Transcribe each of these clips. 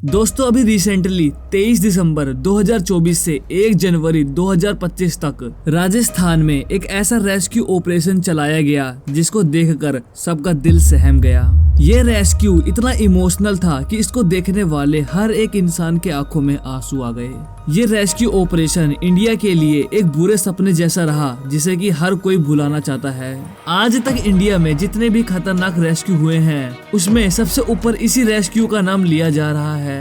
दोस्तों अभी रिसेंटली 23 दिसंबर 2024 से 1 जनवरी 2025 तक राजस्थान में एक ऐसा रेस्क्यू ऑपरेशन चलाया गया जिसको देखकर सबका दिल सहम गया। ये रेस्क्यू इतना इमोशनल था कि इसको देखने वाले हर एक इंसान के आंखों में आंसू आ गए। ये रेस्क्यू ऑपरेशन इंडिया के लिए एक बुरे सपने जैसा रहा जिसे कि हर कोई भुलाना चाहता है। आज तक इंडिया में जितने भी खतरनाक रेस्क्यू हुए हैं उसमें सबसे ऊपर इसी रेस्क्यू का नाम लिया जा रहा है।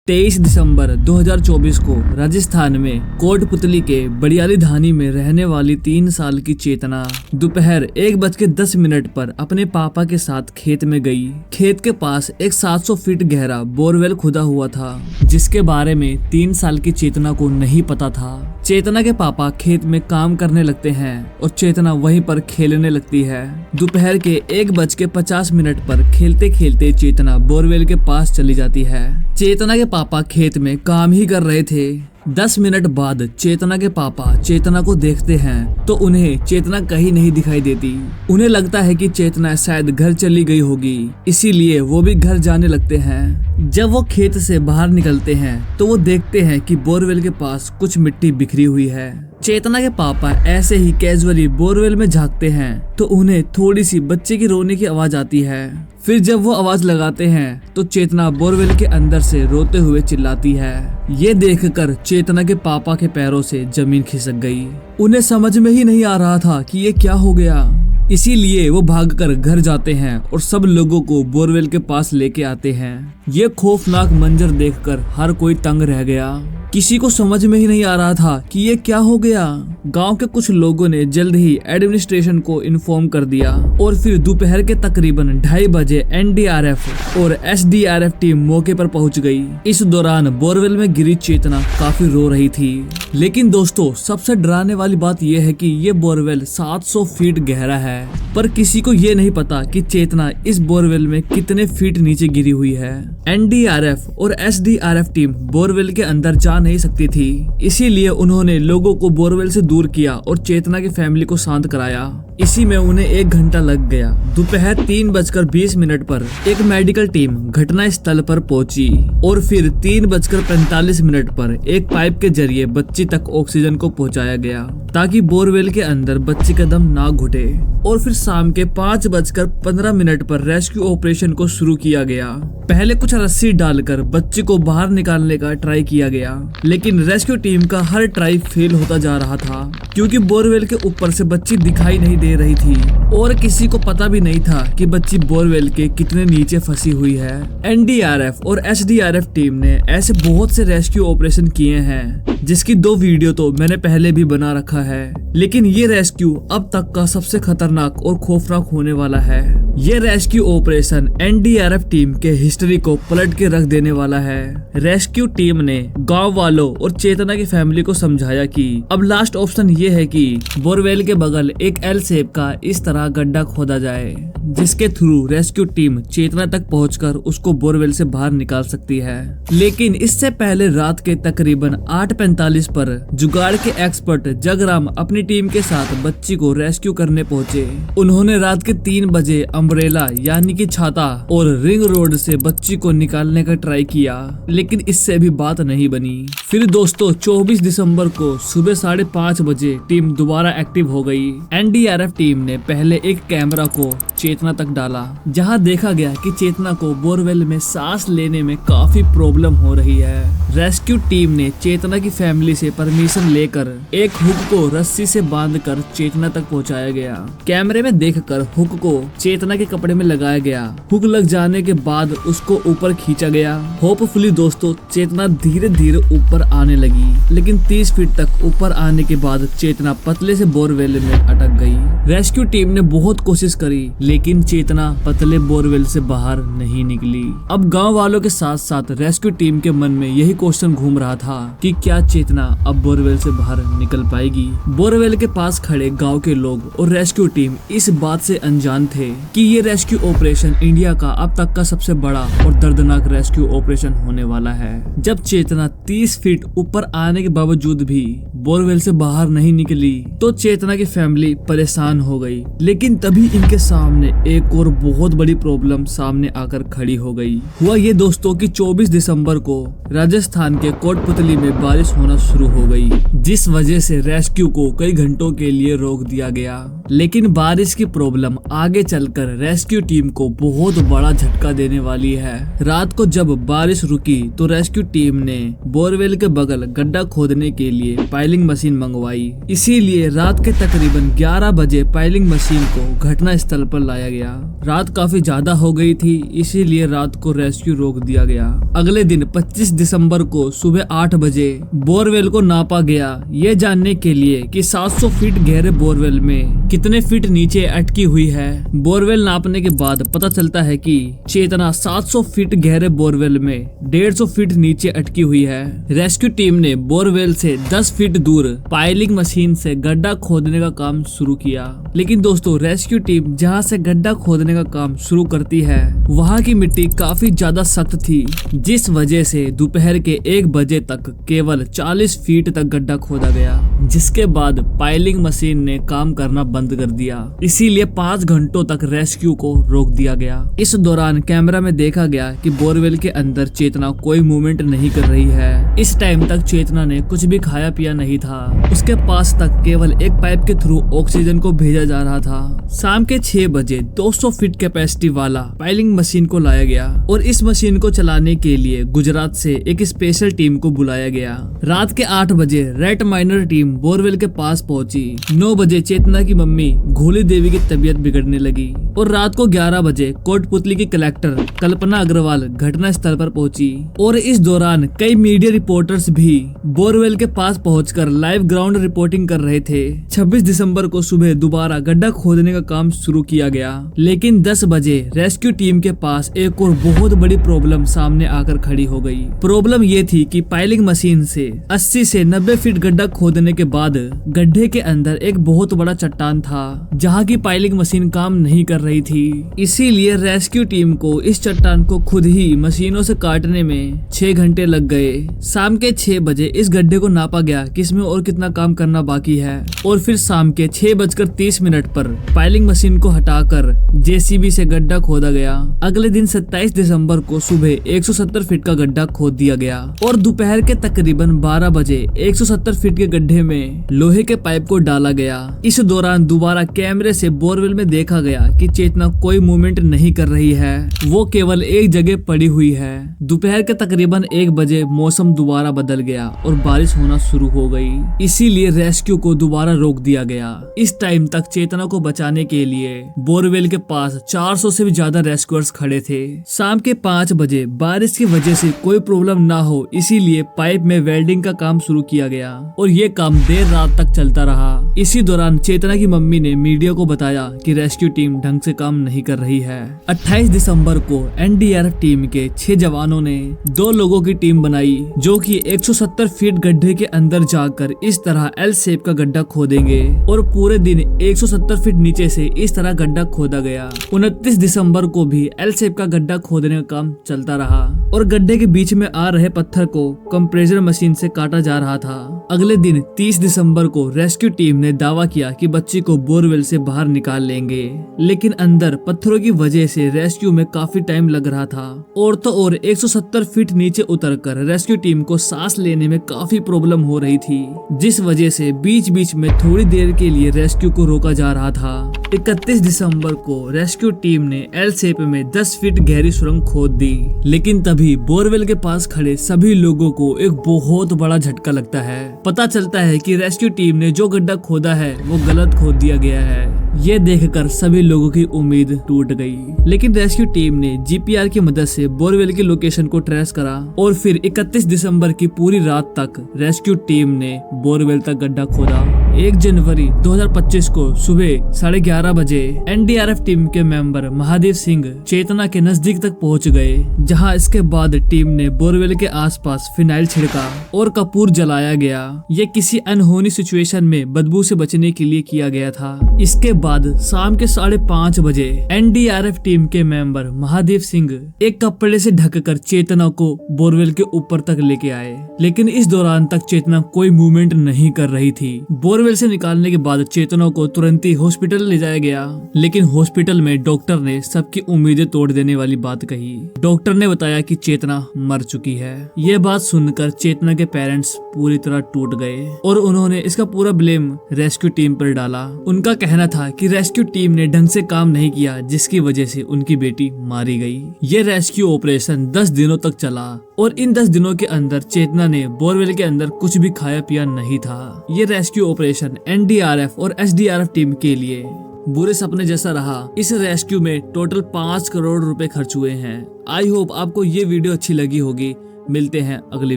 23 दिसंबर 2024 को राजस्थान में कोटपुतली के बड़ियाली धानी में रहने वाली 3 साल की चेतना दोपहर 1:10 पर अपने पापा के साथ खेत में गई। खेत के पास एक 700 फीट गहरा बोरवेल खुदा हुआ था जिसके बारे में 3 साल की चेतना को नहीं पता था। चेतना के पापा खेत में काम करने लगते हैं और चेतना वहीं पर खेलने लगती है। दोपहर के 1:50 पर खेलते खेलते चेतना बोरवेल के पास चली जाती है। चेतना के पापा खेत में काम ही कर रहे थे। 10 मिनट बाद चेतना के पापा चेतना को देखते हैं तो उन्हें चेतना कहीं नहीं दिखाई देती। उन्हें लगता है कि चेतना शायद घर चली गई होगी, इसीलिए वो भी घर जाने लगते हैं। जब वो खेत से बाहर निकलते हैं तो वो देखते हैं कि बोरवेल के पास कुछ मिट्टी बिखरी हुई है। चेतना के पापा ऐसे ही कैजुअली बोरवेल में झांकते हैं तो उन्हें थोड़ी सी बच्चे की रोने की आवाज आती है। फिर जब वो आवाज लगाते हैं तो चेतना बोरवेल के अंदर से रोते हुए चिल्लाती है। ये देखकर चेतना के पापा के पैरों से जमीन खिसक गई। उन्हें समझ में ही नहीं आ रहा था कि ये क्या हो गया। इसीलिए वो भागकर घर जाते हैं और सब लोगों को बोरवेल के पास लेके आते हैं। ये खौफनाक मंजर देखकर हर कोई तंग रह गया। किसी को समझ में ही नहीं आ रहा था कि ये क्या हो गया। गांव के कुछ लोगों ने जल्द ही एडमिनिस्ट्रेशन को इन्फॉर्म कर दिया और फिर दोपहर के तकरीबन 2:30 बजे एनडीआरएफ और एसडीआरएफ टीम मौके पर पहुंच गई। इस दौरान बोरवेल में गिरी चेतना काफी रो रही थी। लेकिन दोस्तों सबसे डराने वाली बात यह है कि ये बोरवेल 700 फीट गहरा है, पर किसी को ये नहीं पता कि चेतना इस बोरवेल में कितने फीट नीचे गिरी हुई है। एनडीआरएफ और एसडीआरएफ टीम बोरवेल के अंदर जा नहीं सकती थी, इसीलिए उन्होंने लोगों को बोरवेल से दूर किया और चेतना की फैमिली को शांत कराया। इसी में उन्हें 1 घंटा लग गया। दोपहर 3:20 पर एक मेडिकल टीम घटना स्थल पर पहुंची और फिर 3:45 पर एक पाइप के जरिए बच्ची तक ऑक्सीजन को पहुंचाया गया ताकि बोरवेल के अंदर बच्ची का दम ना घुटे। और फिर शाम के 5:15 पर रेस्क्यू ऑपरेशन को शुरू किया गया। पहले कुछ रस्सी डालकर बच्ची को बाहर निकालने का ट्राई किया गया, लेकिन रेस्क्यू टीम का हर ट्राई फेल होता जा रहा था क्योंकि बोरवेल के ऊपर से बच्ची दिखाई नहीं दे रही थी और किसी को पता भी नहीं था कि बच्ची बोरवेल के कितने नीचे फंसी हुई है। एनडीआरएफ और एसडीआरएफ टीम ने ऐसे बहुत से रेस्क्यू ऑपरेशन किए हैं जिसकी 2 वीडियो तो मैंने पहले भी बना रखा है, लेकिन ये रेस्क्यू अब तक का सबसे खतरनाक और खौफनाक होने वाला है। ये रेस्क्यू ऑपरेशन एनडीआरएफ टीम के हिस्ट्री को पलट के रख देने वाला है। रेस्क्यू टीम ने गांव वालों और चेतना की फैमिली को समझाया कि अब लास्ट ऑप्शन ये है कि बोरवेल के बगल एक एल शेप का इस तरह गड्ढा खोदा जाए जिसके थ्रू रेस्क्यू टीम चेतना तक पहुंचकर उसको बोरवेल से बाहर निकाल सकती है। लेकिन इससे पहले रात के तकरीबन 8:45 पर जुगाड़ के एक्सपर्ट जगराम अपनी टीम के साथ बच्ची को रेस्क्यू करने पहुंचे। उन्होंने रात के 3 बजे अम्ब्रेला यानी कि छाता और रिंग रोड से बच्ची को निकालने का ट्राई किया, लेकिन इससे भी बात नहीं बनी। फिर दोस्तों 24 दिसंबर को सुबह 5:30 बजे टीम दोबारा एक्टिव हो गई। एनडीआरएफ टीम ने पहले एक कैमरा को चेतना तक डाला जहां देखा गया कि चेतना को बोरवेल में सांस लेने में काफी प्रॉब्लम हो रही है। रेस्क्यू टीम ने चेतना की फैमिली से परमिशन लेकर एक हुक को रस्सी से बांधकर चेतना तक पहुंचाया गया। कैमरे में देखकर हुक को चेतना के कपड़े में लगाया गया। हुक लग जाने के बाद उसको ऊपर खींचा गया। होपफुली दोस्तों चेतना धीरे धीरे ऊपर आने लगी, लेकिन 30 फीट तक ऊपर आने के बाद चेतना पतले से बोरवेल में अटक गई। रेस्क्यू टीम ने बहुत कोशिश करी लेकिन चेतना पतले बोरवेल से बाहर नहीं निकली। अब गांव वालों के साथ साथ रेस्क्यू टीम के मन में यही क्वेश्चन घूम रहा था कि क्या चेतना अब बोरवेल से बाहर निकल पाएगी। बोरवेल के पास खड़े गांव के लोग और रेस्क्यू टीम इस बात से अनजान थे कि कि ये रेस्क्यू ऑपरेशन इंडिया का अब तक का सबसे बड़ा और दर्दनाक रेस्क्यू ऑपरेशन होने वाला है। जब चेतना 30 फीट ऊपर आने के बावजूद भी बोरवेल से बाहर नहीं निकली तो चेतना की फैमिली परेशान हो गई। लेकिन तभी इनके सामने एक और बहुत बड़ी प्रॉब्लम सामने आकर खड़ी हो गई। हुआ ये दोस्तों कि 24 दिसंबर को राजस्थान के कोटपुतली में बारिश होना शुरू हो गई, जिस वजह से रेस्क्यू को कई घंटों के लिए रोक दिया गया। लेकिन बारिश की प्रॉब्लम आगे चलकर रेस्क्यू टीम को बहुत बड़ा झटका देने वाली है। रात को जब बारिश रुकी तो रेस्क्यू टीम ने बोरवेल के बगल गड्ढा खोदने के लिए पाइलिंग मशीन मंगवाई। इसीलिए रात के तकरीबन 11 बजे पाइलिंग मशीन को घटना स्थल पर लाया गया। रात काफी ज्यादा हो गई थी, इसीलिए रात को रेस्क्यू रोक दिया गया। अगले दिन 25 दिसंबर को सुबह 8 बजे बोरवेल को नापा गया, ये जानने के लिए कि 700 फीट गहरे बोरवेल में कितने फीट नीचे अटकी हुई है। बोरवेल नापने के बाद पता चलता है कि चेतना 700 फीट गहरे बोरवेल में 150 फीट नीचे अटकी हुई है। रेस्क्यू टीम ने बोरवेल से 10 फीट दूर पाइलिंग मशीन से गड्ढा खोदने का काम शुरू किया। लेकिन दोस्तों रेस्क्यू टीम जहां से गड्ढा खोदने का काम शुरू करती है वहां की मिट्टी काफी ज्यादा सख्त थी, जिस वजह से दोपहर के 1 बजे तक केवल 40 फीट तक गड्ढा खोदा गया, जिसके बाद पाइलिंग मशीन ने काम करना बंद कर दिया। इसीलिए 5 घंटों तक रेस्क्यू को रोक दिया गया। इस दौरान कैमरा में देखा गया कि बोरवेल के अंदर चेतना कोई मूवमेंट नहीं कर रही है। इस टाइम तक चेतना ने कुछ भी खाया पिया नहीं था। उसके पास तक केवल एक पाइप के थ्रू ऑक्सीजन को भेजा जा रहा था। शाम के 6 बजे 200 फीट कैपेसिटी वाला पाइलिंग मशीन को लाया गया और इस मशीन को चलाने के लिए गुजरात से एक स्पेशल टीम को बुलाया गया। रात के 8 बजे रेड माइनर टीम बोरवेल के पास पहुंची। 9 बजे चेतना की मम्मी घोली देवी की तबीयत बिगड़ने लगी और रात को 11 बजे कोटपुतली की कलेक्टर कल्पना अग्रवाल घटना स्थल पर पहुंची। और इस दौरान कई मीडिया रिपोर्टर्स भी बोरवेल के पास पहुंचकर लाइव ग्राउंड रिपोर्टिंग कर रहे थे। 26 दिसंबर को सुबह दोबारा गड्ढा खोदने का काम शुरू किया गया। लेकिन 10 बजे रेस्क्यू टीम के पास एक और बहुत बड़ी प्रॉब्लम सामने आकर खड़ी हो गई। प्रॉब्लम ये थी कि पाइलिंग मशीन से 80 से 90 फीट गड्ढा खोदने के बाद गड्ढे के अंदर एक बहुत बड़ा चट्टान था, जहां की पाइलिंग मशीन काम नहीं कर रही थी। इसीलिए रेस्क्यू टीम को इस चट्टान को खुद ही मशीनों से काटने में 6 घंटे लग गए। शाम के 6 बजे इस गड्ढे को नापा गया कि इसमें और कितना काम करना बाकी है और फिर शाम के 6:30 पर पाइलिंग मशीन को हटाकर जेसीबी से गड्ढा खोदा गया। अगले दिन 27 दिसंबर को सुबह 170 फीट का गड्ढा खोद दिया गया और दोपहर के तकरीबन 12 बजे 170 फीट के गड्ढे में लोहे के पाइप को डाला गया। इस दौरान दोबारा कैमरे से बोरवेल में देखा गया कि चेतना कोई मूवमेंट नहीं कर रही है, वो केवल एक जगह पड़ी हुई है। दोपहर के तकरीबन 1 बजे मौसम दोबारा बदल गया और बारिश होना शुरू हो गई। इसीलिए रेस्क्यू को दोबारा रोक दिया गया। इस टाइम तक चेतना को बचाने के लिए बोरवेल के पास 400 से भी ज्यादा रेस्क्यूअर्स खड़े थे। शाम के 5 बजे बारिश की वजह से कोई प्रॉब्लम ना हो, इसीलिए पाइप में वेल्डिंग का काम शुरू किया गया और ये काम देर रात तक चलता रहा। इसी दौरान चेतना की मम्मी ने मीडिया को बताया कि रेस्क्यू टीम ढंग से काम नहीं कर रही है। 28 दिसंबर को एनडीआरएफ टीम के 6 जवानों ने 2 लोगों की टीम बनाई, जो कि 170 फीट गड्ढे के अंदर जाकर इस तरह एल शेप का गड्ढा खोदेंगे और पूरे दिन 170 फीट नीचे से इस तरह गड्ढा खोदा गया। 29 दिसंबर को भी एल शेप का गड्ढा खोदने का काम चलता रहा और गड्ढे के बीच में आ रहे पत्थर को कंप्रेसर मशीन से काटा जा रहा था। अगले दिन 30 दिसंबर को रेस्क्यू टीम ने दावा किया कि बच्ची को बोरवेल से बाहर निकाल लेंगे, लेकिन अंदर पत्थरों की वजह से रेस्क्यू में काफी टाइम लग रहा था। और तो और 170 फीट नीचे उतरकर रेस्क्यू टीम को सांस लेने में काफी प्रॉब्लम हो रही थी, जिस वजह से बीच बीच में थोड़ी देर के लिए रेस्क्यू को रोका जा रहा था। 31 दिसंबर को रेस्क्यू टीम ने एल शेप में 10 फीट गहरी सुरंग खोद दी। लेकिन तभी बोरवेल के पास खड़े सभी लोगों को एक बहुत बड़ा झटका लगता है। पता चलता है कि रेस्क्यू टीम ने जो गड्ढा खोदा है वो गलत खोद दिया गया है। ये देखकर सभी लोगों की उम्मीद टूट गई। लेकिन रेस्क्यू टीम ने जीपीआर की मदद से बोरवेल की लोकेशन को ट्रेस करा और फिर 31 दिसंबर की पूरी रात तक रेस्क्यू टीम ने बोरवेल तक गड्ढा खोदा 1 जनवरी 2025 को सुबह 11:30 बजे एनडीआरएफ टीम के मेंबर महादेव सिंह चेतना के नजदीक तक पहुंच गए, जहां इसके बाद टीम ने बोरवेल के आसपास फिनाइल छिड़का और कपूर जलाया गया। ये किसी अनहोनी सिचुएशन में बदबू से बचने के लिए किया गया था। इसके बाद शाम के 5:30 बजे एनडीआरएफ टीम के मेंबर महादेव सिंह एक कपड़े से ढककर चेतना को बोरवेल के ऊपर तक लेके आए, लेकिन इस दौरान तक चेतना कोई मूवमेंट नहीं कर रही थी। बोरवेल से निकालने के बाद चेतना को तुरंत ही हॉस्पिटल ले जाया गया, लेकिन हॉस्पिटल में डॉक्टर ने सबकी उम्मीदें तोड़ देने वाली बात कही। डॉक्टर ने बताया कि चेतना मर चुकी है। ये बात सुनकर चेतना के पेरेंट्स पूरी तरह टूट गए और उन्होंने इसका पूरा ब्लेम रेस्क्यू टीम पर डाला। उनका कहना था कि रेस्क्यू टीम ने ढंग से काम नहीं किया, जिसकी वजह से उनकी बेटी मारी गई। ये रेस्क्यू ऑपरेशन 10 दिनों तक चला और इन 10 दिनों के अंदर चेतना ने बोरवेल के अंदर कुछ भी खाया पिया नहीं था। ये रेस्क्यू ऑपरेशन एनडीआरएफ और एसडीआरएफ टीम के लिए बुरे सपने जैसा रहा। इस रेस्क्यू में टोटल 5 करोड़ रुपए खर्च हुए हैं। आई होप आपको ये वीडियो अच्छी लगी होगी। मिलते हैं अगली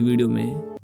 वीडियो में।